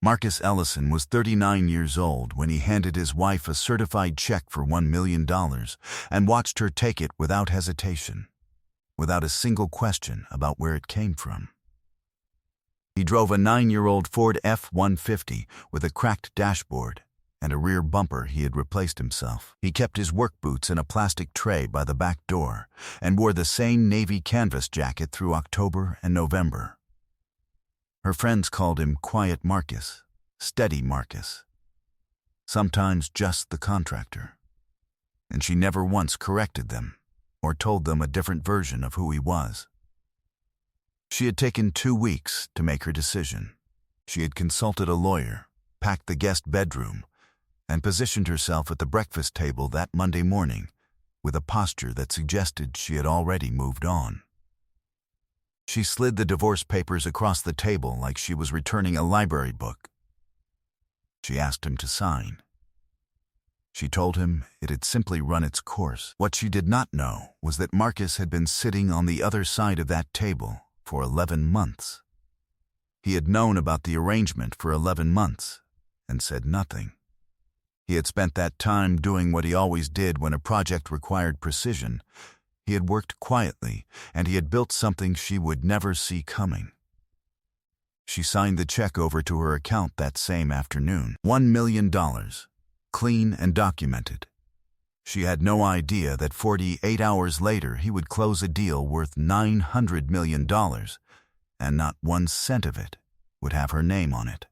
Marcus Ellison was 39 years old when he handed his wife a certified check for $1 million and watched her take it without hesitation, without a single question about where it came from. He drove a 9-year-old Ford F-150 with a cracked dashboard and a rear bumper he had replaced himself. He kept his work boots in a plastic tray by the back door and wore the same navy canvas jacket through October and November. Her friends called him Quiet Marcus, Steady Marcus, sometimes just the contractor, and she never once corrected them or told them a different version of who he was. She had taken 2 weeks to make her decision. She had consulted a lawyer, packed the guest bedroom, and positioned herself at the breakfast table that Monday morning with a posture that suggested she had already moved on. She slid the divorce papers across the table like she was returning a library book. She asked him to sign. She told him it had simply run its course. What she did not know was that Marcus had been sitting on the other side of that table for 11 months. He had known about the arrangement for 11 months and said nothing. He had spent that time doing what he always did when a project required precision. He had worked quietly, and he had built something she would never see coming. She signed the check over to her account that same afternoon. $1 million, clean and documented. She had no idea that 48 hours later he would close a deal worth $900 million, and not 1 cent of it would have her name on it.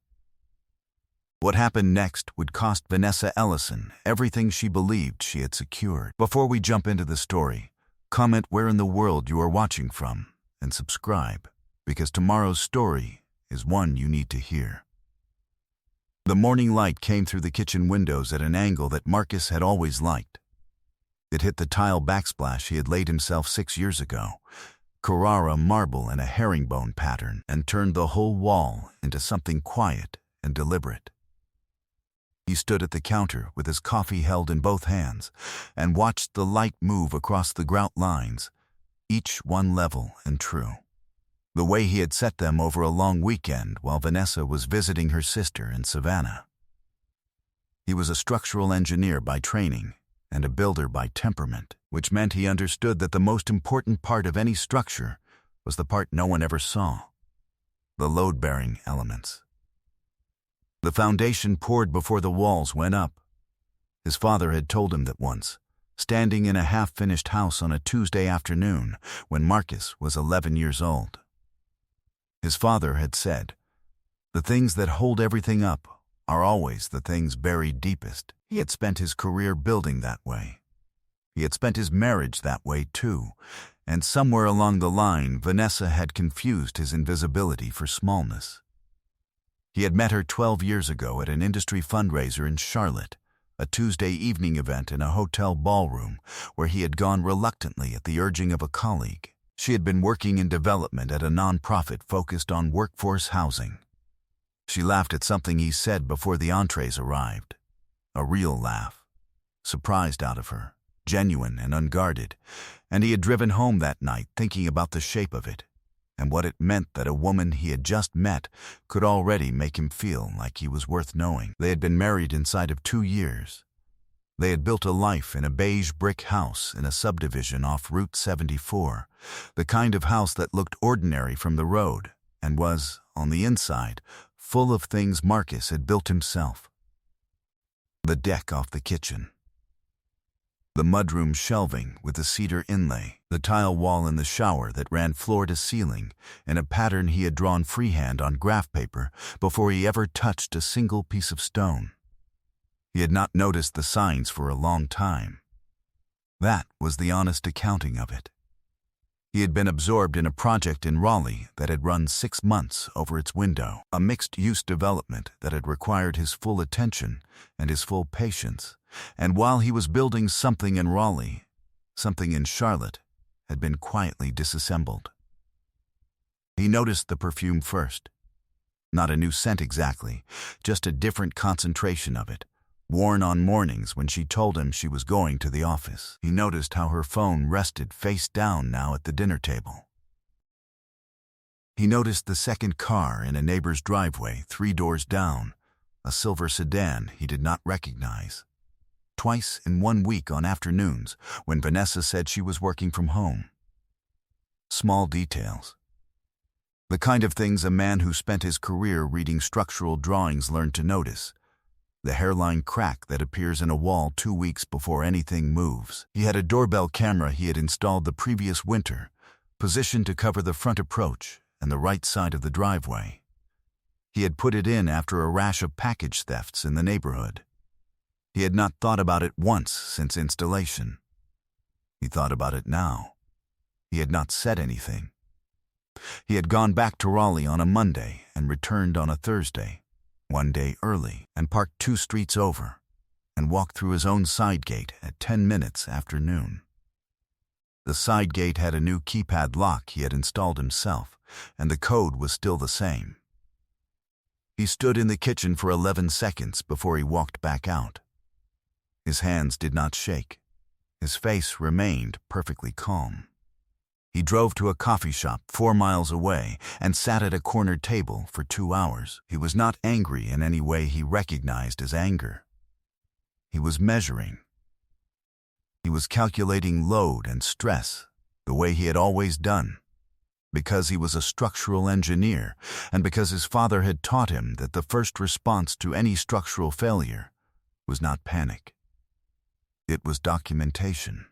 What happened next would cost Vanessa Ellison everything she believed she had secured. Before we jump into the story, comment where in the world you are watching from and subscribe, because tomorrow's story is one you need to hear. The morning light came through the kitchen windows at an angle that Marcus had always liked. It hit the tile backsplash he had laid himself 6 years ago, Carrara marble in a herringbone pattern, and turned the whole wall into something quiet and deliberate. He stood at the counter with his coffee held in both hands and watched the light move across the grout lines, each one level and true, the way he had set them over a long weekend while Vanessa was visiting her sister in Savannah. He was a structural engineer by training and a builder by temperament, which meant he understood that the most important part of any structure was the part no one ever saw, the load-bearing elements. The foundation poured before the walls went up. His father had told him that once, standing in a half-finished house on a Tuesday afternoon when Marcus was 11 years old. His father had said, "The things that hold everything up are always the things buried deepest." He had spent his career building that way. He had spent his marriage that way too, and somewhere along the line Vanessa had confused his invisibility for smallness. He had met her 12 years ago at an industry fundraiser in Charlotte, a Tuesday evening event in a hotel ballroom where he had gone reluctantly at the urging of a colleague. She had been working in development at a nonprofit focused on workforce housing. She laughed at something he said before the entrees arrived. A real laugh, surprised out of her, genuine and unguarded, and he had driven home that night thinking about the shape of it, and what it meant that a woman he had just met could already make him feel like he was worth knowing. They had been married inside of 2 years. They had built a life in a beige brick house in a subdivision off Route 74, the kind of house that looked ordinary from the road and was, on the inside, full of things Marcus had built himself. The deck off the kitchen, the mudroom shelving with the cedar inlay, the tile wall in the shower that ran floor to ceiling in a pattern he had drawn freehand on graph paper before he ever touched a single piece of stone. He had not noticed the signs for a long time. That was the honest accounting of it. He had been absorbed in a project in Raleigh that had run 6 months over its window, a mixed-use development that had required his full attention and his full patience, and while he was building something in Raleigh, something in Charlotte had been quietly disassembled. He noticed the perfume first. Not a new scent exactly, just a different concentration of it, worn on mornings when she told him she was going to the office. He noticed how her phone rested face down now at the dinner table. He noticed the second car in a neighbor's driveway 3 doors down, a silver sedan he did not recognize. Twice in 1 week on afternoons when Vanessa said she was working from home. Small details. The kind of things a man who spent his career reading structural drawings learned to notice. The hairline crack that appears in a wall 2 weeks before anything moves. He had a doorbell camera he had installed the previous winter, positioned to cover the front approach and the right side of the driveway. He had put it in after a rash of package thefts in the neighborhood. He had not thought about it once since installation. He thought about it now. He had not said anything. He had gone back to Raleigh on a Monday and returned on a Thursday, 1 day early, and parked 2 streets over, and walked through his own side gate at 10 minutes after noon. The side gate had a new keypad lock he had installed himself, and the code was still the same. He stood in the kitchen for 11 seconds before he walked back out. His hands did not shake. His face remained perfectly calm. He drove to a coffee shop 4 miles away and sat at a corner table for 2 hours. He was not angry in any way he recognized as anger. He was measuring. He was calculating load and stress the way he had always done, because he was a structural engineer and because his father had taught him that the first response to any structural failure was not panic. It was documentation.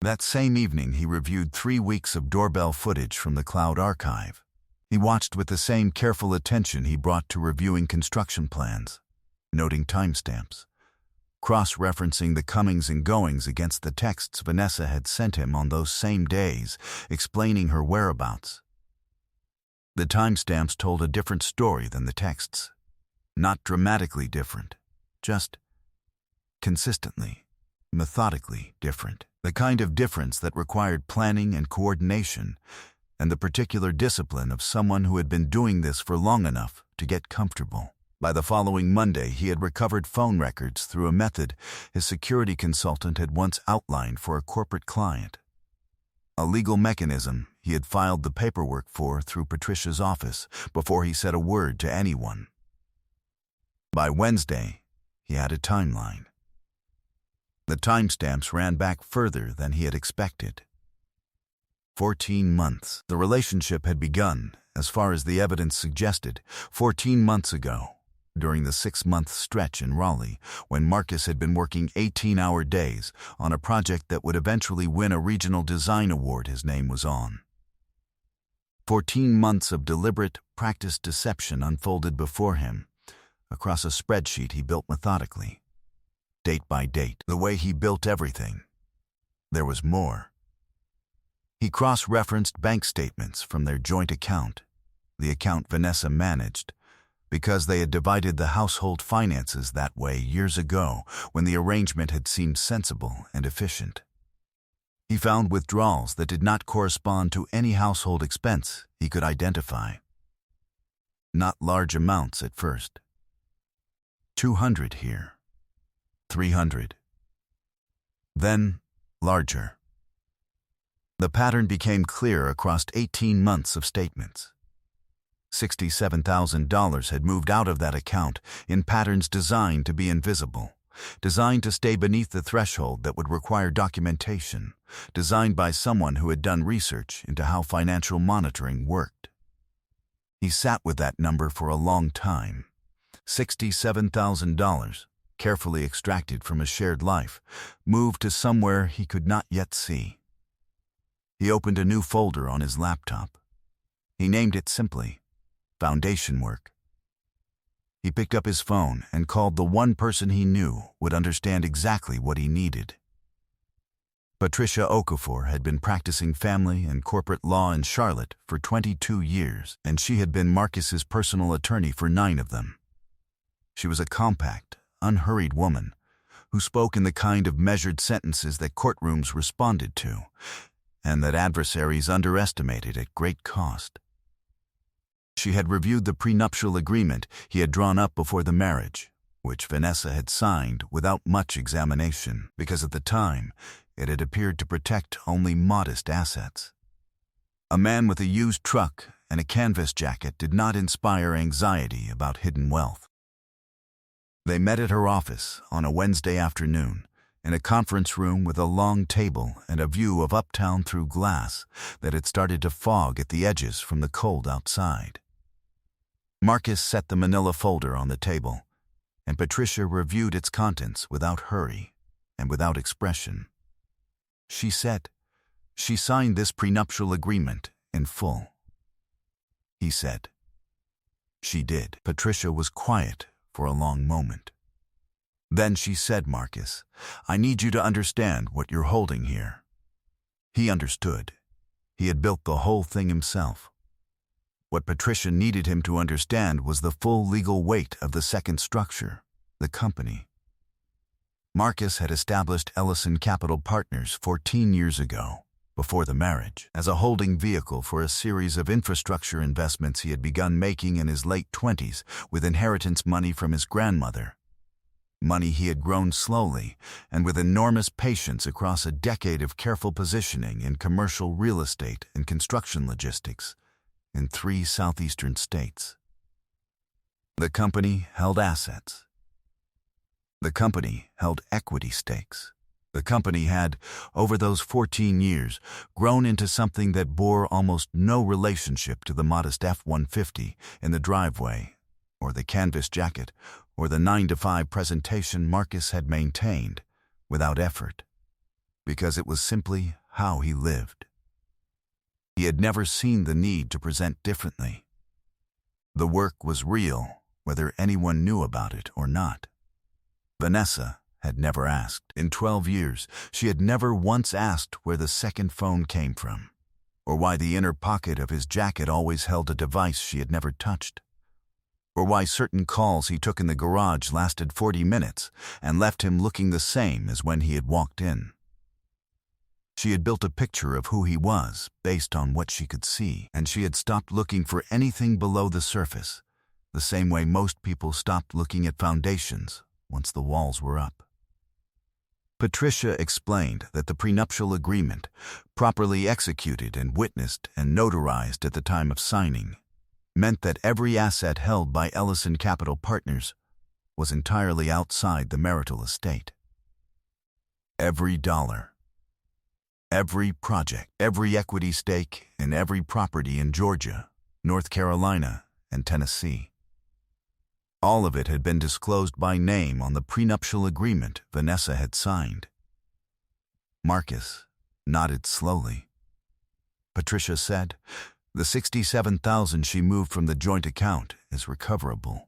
That same evening, he reviewed 3 weeks of doorbell footage from the cloud archive. He watched with the same careful attention he brought to reviewing construction plans, noting timestamps, cross-referencing the comings and goings against the texts Vanessa had sent him on those same days, explaining her whereabouts. The timestamps told a different story than the texts. Not dramatically different, just consistently, methodically different. The kind of difference that required planning and coordination, and the particular discipline of someone who had been doing this for long enough to get comfortable. By the following Monday, he had recovered phone records through a method his security consultant had once outlined for a corporate client. A legal mechanism he had filed the paperwork for through Patricia's office before he said a word to anyone. By Wednesday, he had a timeline. The timestamps ran back further than he had expected. 14 months. The relationship had begun, as far as the evidence suggested, 14 months ago, during the 6-month stretch in Raleigh, when Marcus had been working 18-hour days on a project that would eventually win a regional design award his name was on. 14 months of deliberate, practiced deception unfolded before him, across a spreadsheet he built methodically. Date by date, the way he built everything. There was more. He cross-referenced bank statements from their joint account, the account Vanessa managed, because they had divided the household finances that way years ago when the arrangement had seemed sensible and efficient. He found withdrawals that did not correspond to any household expense he could identify. Not large amounts at first. 200 here. 300. Then, larger. The pattern became clear across 18 months of statements. $67,000 had moved out of that account in patterns designed to be invisible, designed to stay beneath the threshold that would require documentation, designed by someone who had done research into how financial monitoring worked. He sat with that number for a long time. $67,000. Carefully extracted from a shared life, moved to somewhere he could not yet see. He opened a new folder on his laptop. He named it simply, Foundation Work. He picked up his phone and called the one person he knew would understand exactly what he needed. Patricia Okafor had been practicing family and corporate law in Charlotte for 22 years, and she had been Marcus's personal attorney for 9 of them. She was a compact, unhurried woman who spoke in the kind of measured sentences that courtrooms responded to and that adversaries underestimated at great cost. She had reviewed the prenuptial agreement he had drawn up before the marriage, which Vanessa had signed without much examination because at the time it had appeared to protect only modest assets. A man with a used truck and a canvas jacket did not inspire anxiety about hidden wealth. They met at her office on a Wednesday afternoon, in a conference room with a long table and a view of uptown through glass that had started to fog at the edges from the cold outside. Marcus set the manila folder on the table, and Patricia reviewed its contents without hurry and without expression. She said, "She signed this prenuptial agreement in full." He said, "She did." Patricia was quiet for a long moment. Then she said, "Marcus, I need you to understand what you're holding here." He understood. He had built the whole thing himself. What Patricia needed him to understand was the full legal weight of the second structure, the company. Marcus had established Ellison Capital Partners 14 years ago, before the marriage, as a holding vehicle for a series of infrastructure investments he had begun making in his late 20s with inheritance money from his grandmother. Money he had grown slowly and with enormous patience across a decade of careful positioning in commercial real estate and construction logistics in 3 southeastern states. The company held assets. The company held equity stakes. The company had, over those 14 years, grown into something that bore almost no relationship to the modest F-150 in the driveway, or the canvas jacket, or the 9-to-5 presentation Marcus had maintained, without effort, because it was simply how he lived. He had never seen the need to present differently. The work was real, whether anyone knew about it or not. Vanessa had never asked. In 12 years, she had never once asked where the second phone came from, or why the inner pocket of his jacket always held a device she had never touched, or why certain calls he took in the garage lasted 40 minutes and left him looking the same as when he had walked in. She had built a picture of who he was based on what she could see, and she had stopped looking for anything below the surface, the same way most people stopped looking at foundations once the walls were up. Patricia explained that the prenuptial agreement, properly executed and witnessed and notarized at the time of signing, meant that every asset held by Ellison Capital Partners was entirely outside the marital estate. Every dollar, every project, every equity stake in every property in Georgia, North Carolina, and Tennessee. All of it had been disclosed by name on the prenuptial agreement Vanessa had signed. Marcus nodded slowly. Patricia said, "The $67,000 she moved from the joint account is recoverable.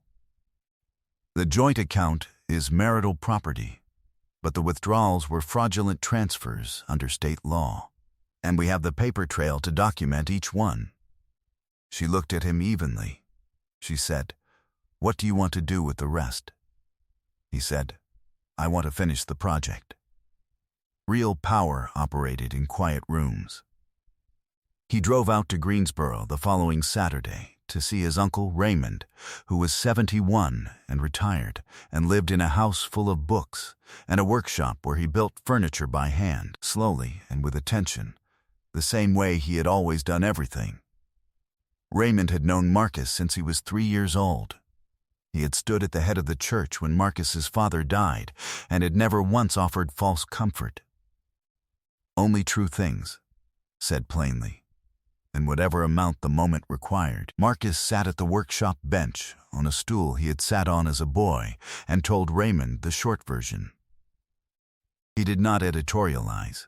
The joint account is marital property, but the withdrawals were fraudulent transfers under state law, and we have the paper trail to document each one." She looked at him evenly. She said, "What do you want to do with the rest?" He said, "I want to finish the project." Real power operated in quiet rooms. He drove out to Greensboro the following Saturday to see his uncle Raymond, who was 71 and retired, and lived in a house full of books and a workshop where he built furniture by hand, slowly and with attention, the same way he had always done everything. Raymond had known Marcus since he was 3 years old. He had stood at the head of the church when Marcus's father died and had never once offered false comfort. "Only true things," said plainly, and whatever amount the moment required. Marcus sat at the workshop bench on a stool he had sat on as a boy and told Raymond the short version. He did not editorialize.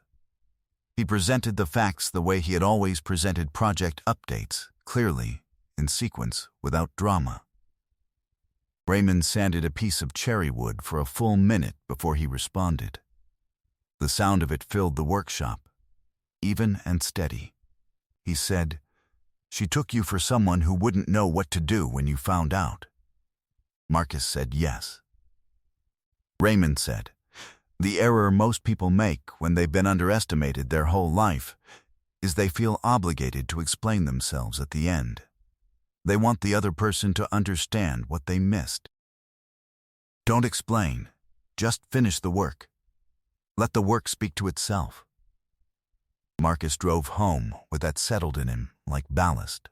He presented the facts the way he had always presented project updates, clearly, in sequence, without drama. Raymond sanded a piece of cherry wood for a full minute before he responded. The sound of it filled the workshop, even and steady. He said, "She took you for someone who wouldn't know what to do when you found out." Marcus said yes. Raymond said, "The error most people make when they've been underestimated their whole life is they feel obligated to explain themselves at the end. They want the other person to understand what they missed. Don't explain, just finish the work. Let the work speak to itself." Marcus drove home with that settled in him like ballast.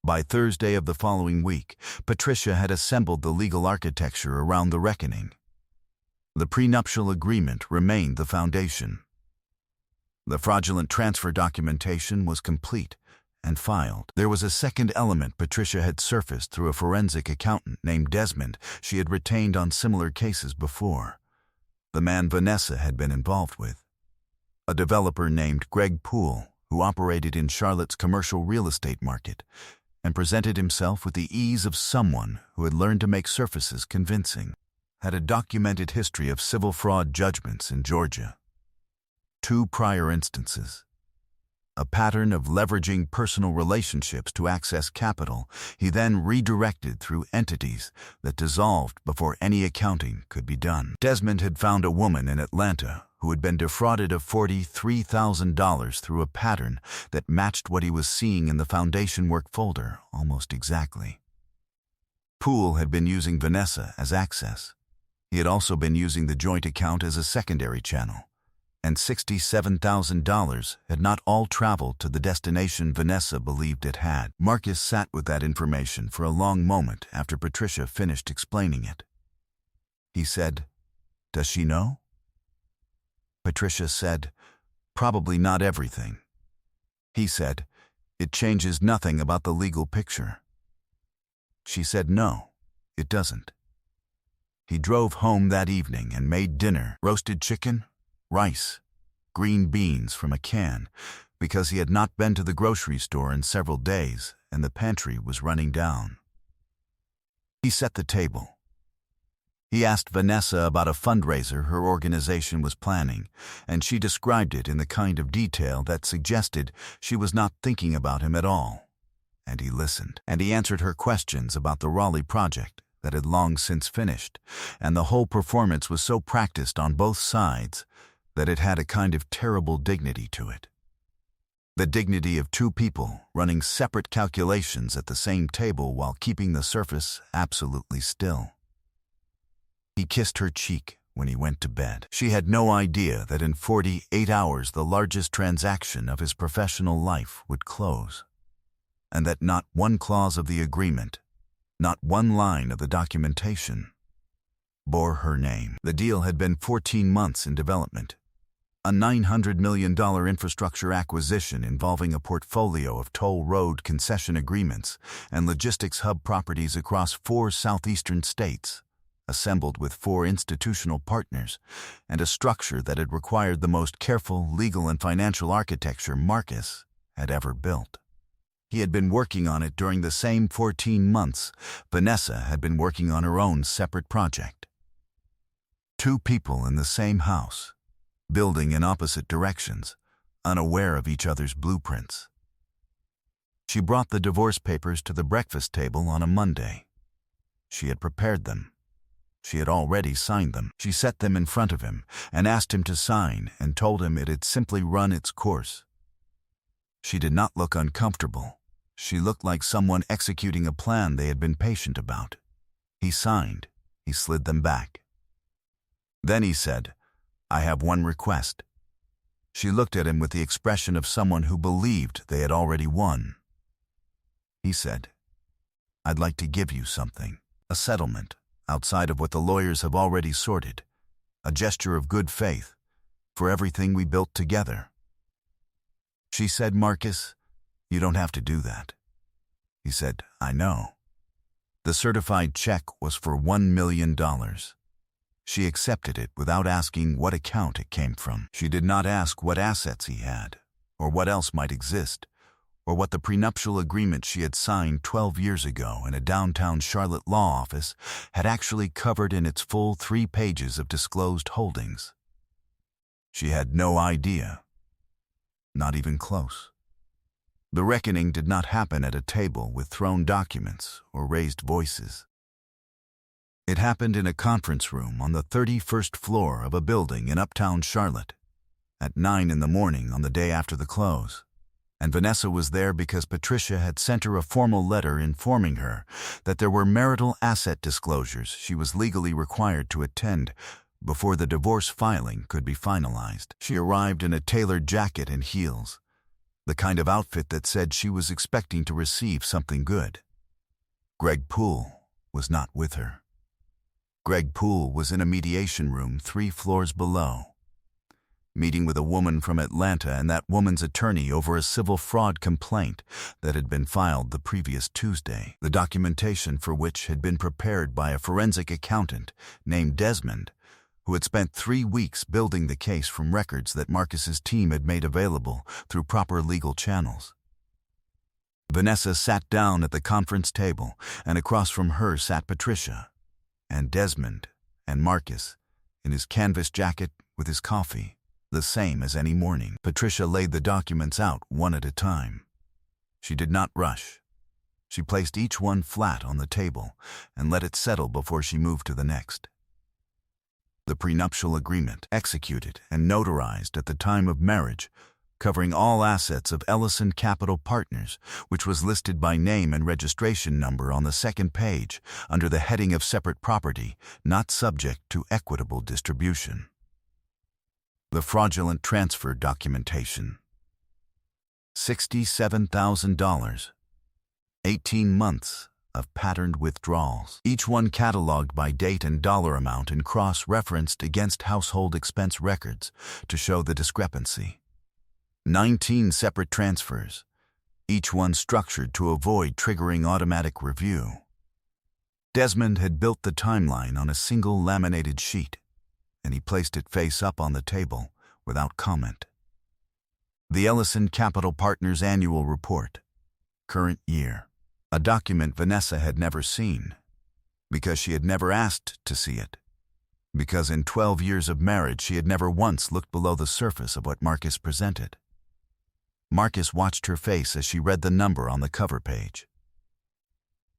By Thursday of the following week, Patricia had assembled the legal architecture around the reckoning. The prenuptial agreement remained the foundation. The fraudulent transfer documentation was complete and filed. There was a second element Patricia had surfaced through a forensic accountant named Desmond she had retained on similar cases before. The man Vanessa had been involved with. A developer named Greg Poole, who operated in Charlotte's commercial real estate market, and presented himself with the ease of someone who had learned to make surfaces convincing, had a documented history of civil fraud judgments in Georgia. 2 prior instances. A pattern of leveraging personal relationships to access capital he then redirected through entities that dissolved before any accounting could be done. Desmond had found a woman in Atlanta who had been defrauded of $43,000 through a pattern that matched what he was seeing in the foundation work folder almost exactly. Poole had been using Vanessa as access. He had also been using the joint account as a secondary channel, and $67,000 had not all traveled to the destination Vanessa believed it had. Marcus sat with that information for a long moment after Patricia finished explaining it. He said, "Does she know?" Patricia said, "Probably not everything." He said, "It changes nothing about the legal picture." She said, "No, it doesn't." He drove home that evening and made dinner: roasted chicken, rice, green beans from a can, because he had not been to the grocery store in several days and the pantry was running down. He set the table. He asked Vanessa about a fundraiser her organization was planning, and she described it in the kind of detail that suggested she was not thinking about him at all. And he listened. And he answered her questions about the Raleigh project that had long since finished, and the whole performance was so practiced on both sides that it had a kind of terrible dignity to it. The dignity of 2 people running separate calculations at the same table while keeping the surface absolutely still. He kissed her cheek when he went to bed. She had no idea that in 48 hours the largest transaction of his professional life would close, and that not one clause of the agreement, not one line of the documentation, bore her name. The deal had been 14 months in development. A $900 million infrastructure acquisition involving a portfolio of toll road concession agreements and logistics hub properties across 4 southeastern states, assembled with 4 institutional partners, and a structure that had required the most careful legal and financial architecture Marcus had ever built. He had been working on it during the same 14 months Vanessa had been working on her own separate project. 2 people in the same house, building in opposite directions, unaware of each other's blueprints. She brought the divorce papers to the breakfast table on a Monday. She had prepared them. She had already signed them. She set them in front of him and asked him to sign and told him it had simply run its course. She did not look uncomfortable. She looked like someone executing a plan they had been patient about. He signed. He slid them back. Then he said, "I have one request." She looked at him with the expression of someone who believed they had already won. He said, "I'd like to give you something, a settlement, outside of what the lawyers have already sorted, a gesture of good faith, for everything we built together." She said, "Marcus, you don't have to do that." He said, "I know." The certified check was for $1 million. She accepted it without asking what account it came from. She did not ask what assets he had, or what else might exist, or what the prenuptial agreement she had signed 12 years ago in a downtown Charlotte law office had actually covered in its full 3 pages of disclosed holdings. She had no idea. Not even close. The reckoning did not happen at a table with thrown documents or raised voices. It happened in a conference room on the 31st floor of a building in uptown Charlotte at 9 in the morning on the day after the close. And Vanessa was there because Patricia had sent her a formal letter informing her that there were marital asset disclosures she was legally required to attend before the divorce filing could be finalized. She arrived in a tailored jacket and heels, the kind of outfit that said she was expecting to receive something good. Greg Poole was not with her. Greg Poole was in a mediation room 3 floors below, meeting with a woman from Atlanta and that woman's attorney over a civil fraud complaint that had been filed the previous Tuesday, the documentation for which had been prepared by a forensic accountant named Desmond, who had spent 3 weeks building the case from records that Marcus's team had made available through proper legal channels. Vanessa sat down at the conference table, and across from her sat Patricia, and Desmond, and Marcus, in his canvas jacket with his coffee, the same as any morning. Patricia laid the documents out one at a time. She did not rush. She placed each one flat on the table and let it settle before she moved to the next. The prenuptial agreement, executed and notarized at the time of marriage, covering all assets of Ellison Capital Partners, which was listed by name and registration number on the second page under the heading of separate property, not subject to equitable distribution. The fraudulent transfer documentation. $67,000. 18 months of patterned withdrawals, each one cataloged by date and dollar amount and cross-referenced against household expense records to show the discrepancy. 19 separate transfers, each one structured to avoid triggering automatic review. Desmond had built the timeline on a single laminated sheet, and he placed it face up on the table without comment. The Ellison Capital Partners Annual Report, current year. A document Vanessa had never seen, because she had never asked to see it, because in 12 years of marriage she had never once looked below the surface of what Marcus presented. Marcus watched her face as she read the number on the cover page.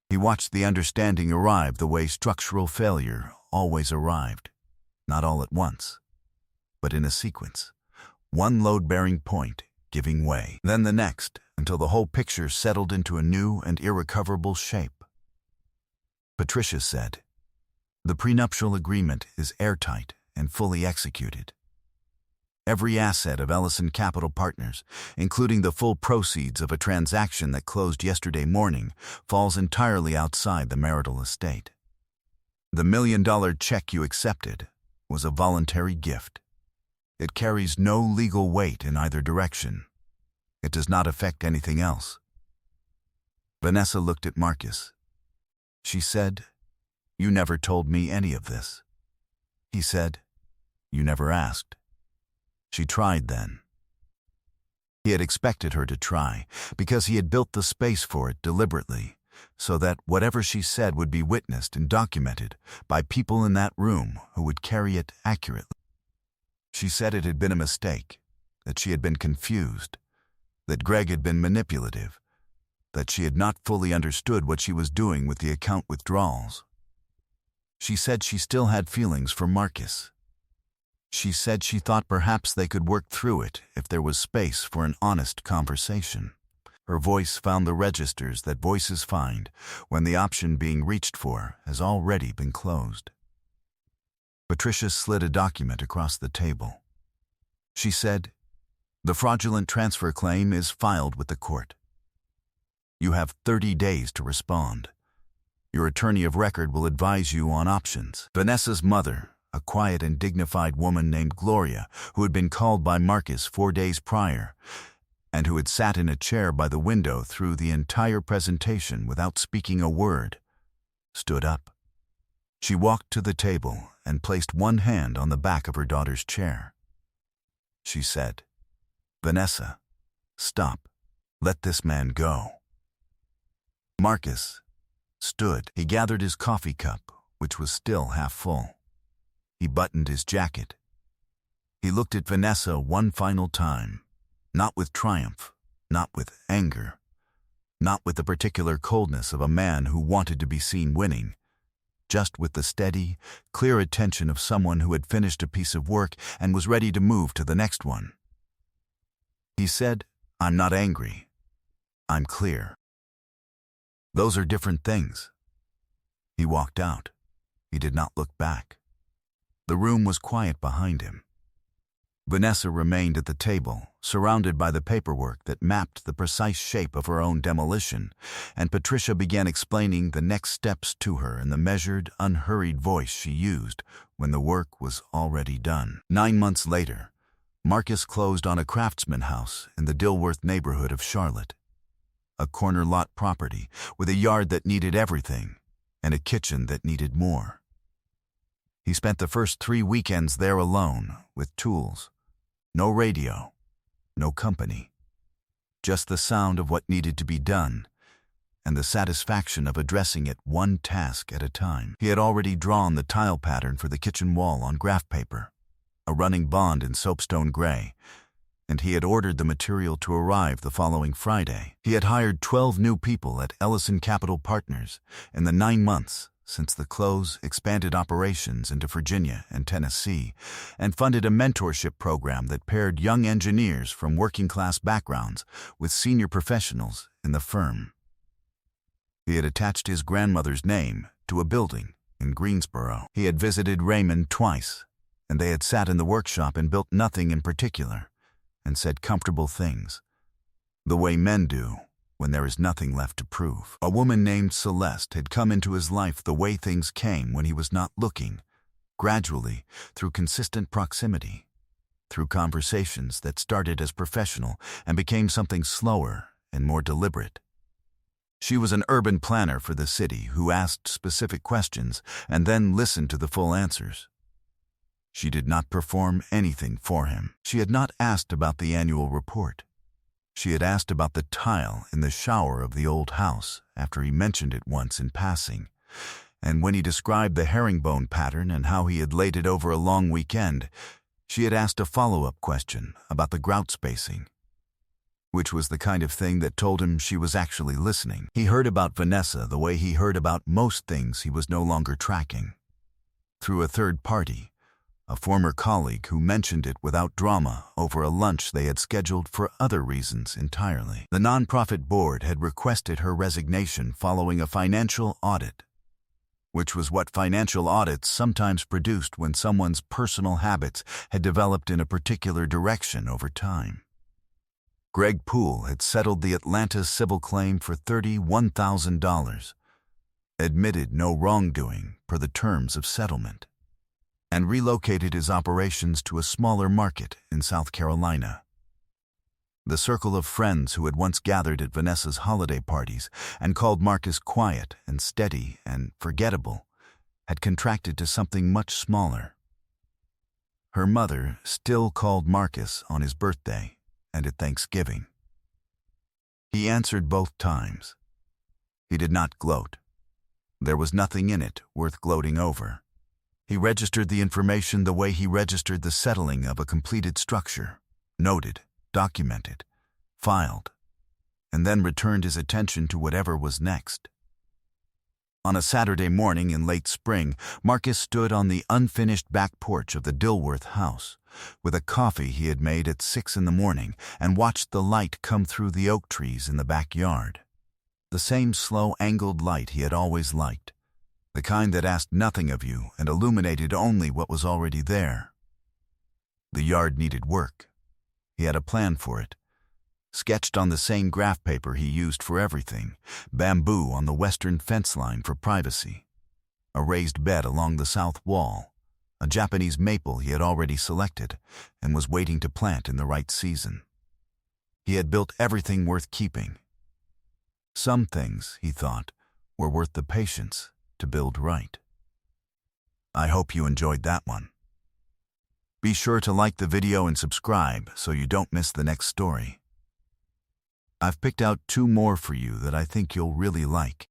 He watched the understanding arrive the way structural failure always arrived, not all at once, but in a sequence, one load-bearing point giving way, then the next, until the whole picture settled into a new and irrecoverable shape. Patricia said, "The prenuptial agreement is airtight and fully executed. Every asset of Ellison Capital Partners, including the full proceeds of a transaction that closed yesterday morning, falls entirely outside the marital estate. The $1 million check you accepted was a voluntary gift. It carries no legal weight in either direction. It does not affect anything else." Vanessa looked at Marcus. She said, "You never told me any of this." He said, "You never asked." She tried then. He had expected her to try, because he had built the space for it deliberately, so that whatever she said would be witnessed and documented by people in that room who would carry it accurately. She said it had been a mistake, that she had been confused, that Greg had been manipulative, that she had not fully understood what she was doing with the account withdrawals. She said she still had feelings for Marcus. She said she thought perhaps they could work through it if there was space for an honest conversation. Her voice found the registers that voices find when the option being reached for has already been closed. Patricia slid a document across the table. She said, "The fraudulent transfer claim is filed with the court. You have 30 days to respond. Your attorney of record will advise you on options." Vanessa's mother, a quiet and dignified woman named Gloria, who had been called by Marcus 4 days prior, and who had sat in a chair by the window through the entire presentation without speaking a word, stood up. She walked to the table and placed one hand on the back of her daughter's chair. She said, "Vanessa, stop. Let this man go." Marcus stood. He gathered his coffee cup, which was still half full. He buttoned his jacket. He looked at Vanessa one final time, not with triumph, not with anger, not with the particular coldness of a man who wanted to be seen winning, just with the steady, clear attention of someone who had finished a piece of work and was ready to move to the next one. He said, "I'm not angry. I'm clear." Those are different things. He walked out. He did not look back. The room was quiet behind him. Vanessa remained at the table, surrounded by the paperwork that mapped the precise shape of her own demolition, and Patricia began explaining the next steps to her in the measured, unhurried voice she used when the work was already done. 9 months later, Marcus closed on a craftsman house in the Dilworth neighborhood of Charlotte. A corner lot property with a yard that needed everything and a kitchen that needed more. He spent the first 3 weekends there alone, with tools. No radio, no company. Just the sound of what needed to be done, and the satisfaction of addressing it one task at a time. He had already drawn the tile pattern for the kitchen wall on graph paper, a running bond in soapstone gray, and he had ordered the material to arrive the following Friday. He had hired 12 new people at Ellison Capital Partners in the 9 months since the close expanded operations into Virginia and Tennessee, and funded a mentorship program that paired young engineers from working-class backgrounds with senior professionals in the firm. He had attached his grandmother's name to a building in Greensboro. He had visited Raymond twice, and they had sat in the workshop and built nothing in particular, and said comfortable things, the way men do when there is nothing left to prove. A woman named Celeste had come into his life the way things came when he was not looking, gradually, through consistent proximity, through conversations that started as professional and became something slower and more deliberate. She was an urban planner for the city who asked specific questions and then listened to the full answers. She did not perform anything for him. She had not asked about the annual report. She had asked about the tile in the shower of the old house after he mentioned it once in passing, and when he described the herringbone pattern and how he had laid it over a long weekend, she had asked a follow-up question about the grout spacing, which was the kind of thing that told him she was actually listening. He heard about Vanessa the way he heard about most things he was no longer tracking, through a third party, a former colleague who mentioned it without drama over a lunch they had scheduled for other reasons entirely. The nonprofit board had requested her resignation following a financial audit, which was what financial audits sometimes produced when someone's personal habits had developed in a particular direction over time. Greg Poole had settled the Atlanta civil claim for $31,000, admitted no wrongdoing per the terms of settlement, and relocated his operations to a smaller market in South Carolina. The circle of friends who had once gathered at Vanessa's holiday parties and called Marcus quiet and steady and forgettable had contracted to something much smaller. Her mother still called Marcus on his birthday and at Thanksgiving. He answered both times. He did not gloat. There was nothing in it worth gloating over. He registered the information the way he registered the settling of a completed structure, noted, documented, filed, and then returned his attention to whatever was next. On a Saturday morning in late spring, Marcus stood on the unfinished back porch of the Dilworth house, with a coffee he had made at 6 a.m, and watched the light come through the oak trees in the backyard. The same slow, angled light he had always liked. The kind that asked nothing of you and illuminated only what was already there. The yard needed work. He had a plan for it, sketched on the same graph paper he used for everything, bamboo on the western fence line for privacy, a raised bed along the south wall, a Japanese maple he had already selected and was waiting to plant in the right season. He had built everything worth keeping. Some things, he thought, were worth the patience to build right. I hope you enjoyed that one. Be sure to like the video and subscribe so you don't miss the next story. I've picked out 2 more for you that I think you'll really like.